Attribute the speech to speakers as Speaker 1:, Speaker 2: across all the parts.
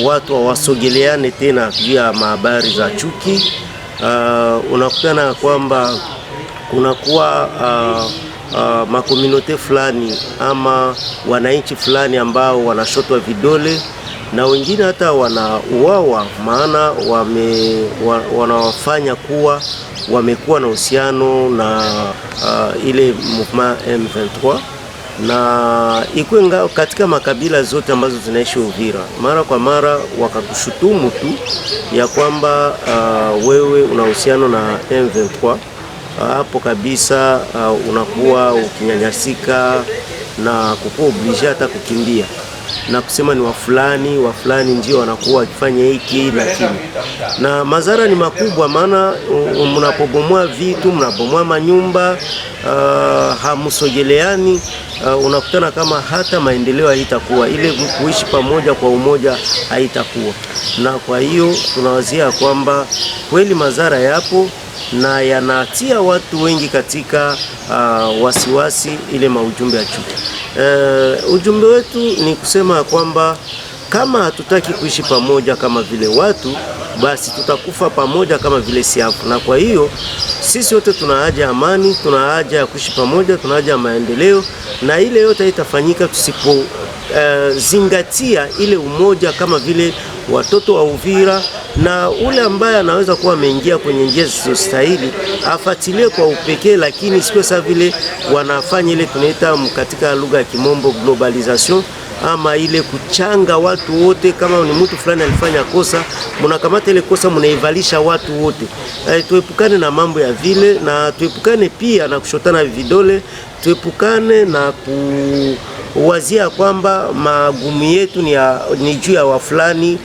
Speaker 1: watu hawasogeleane tena juu ya habari za chuki. Unakutana kwamba kunakuwa makomunote fulani ama wananchi fulani ambao wanashotwa vidole na wengine hata wanauawa, maana wanawafanya kuwa wamekuwa na uhusiano na ile movement M23, na ikuwe katika makabila zote ambazo zinaishi Uvira, mara kwa mara wakakushutumu tu ya kwamba wewe una uhusiano na M23. Hapo kabisa unakuwa ukinyanyasika na kukuwa oblige hata kukimbia na kusema ni wa fulani ndio wanakuwa wakifanya hiki na kile, na madhara ni makubwa, maana mnapobomoa vitu, mnabomoa manyumba, hamusogeleani, unakutana kama hata maendeleo haitakuwa, ile kuishi pamoja kwa umoja haitakuwa. Na kwa hiyo tunawazia kwamba kweli madhara yapo na yanatia watu wengi katika wasiwasi ile maujumbe ya chuki. Ujumbe wetu ni kusema kwamba kama hatutaki kuishi pamoja kama vile watu, basi tutakufa pamoja kama vile siafu. Na kwa hiyo sisi wote tuna haja ya amani, tuna haja ya kuishi pamoja, tuna haja ya maendeleo, na ile yote itafanyika tusipo zingatia ile umoja kama vile watoto wa Uvira, na ule ambaye anaweza kuwa ameingia kwenye njia zisizostahili afuatilie kwa upekee, lakini sio sawa vile wanafanya ile tunaita katika lugha ya Kimombo globalization, ama ile kuchanga watu wote. Kama ni mtu fulani alifanya kosa, mnakamata ile kosa mnaivalisha watu wote. Tuepukane na mambo ya vile, na tuepukane pia na kushotana vidole, tuepukane na kuwazia kwamba magumu yetu ni juu ya wafulani,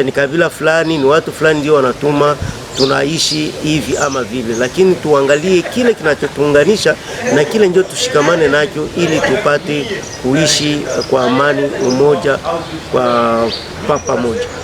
Speaker 1: ni kabila fulani, ni watu fulani ndio wanatuma tunaishi hivi ama vile, lakini tuangalie kile kinachotuunganisha na kile ndio tushikamane nacho ili tupate kuishi kwa amani, umoja, kwa pamoja.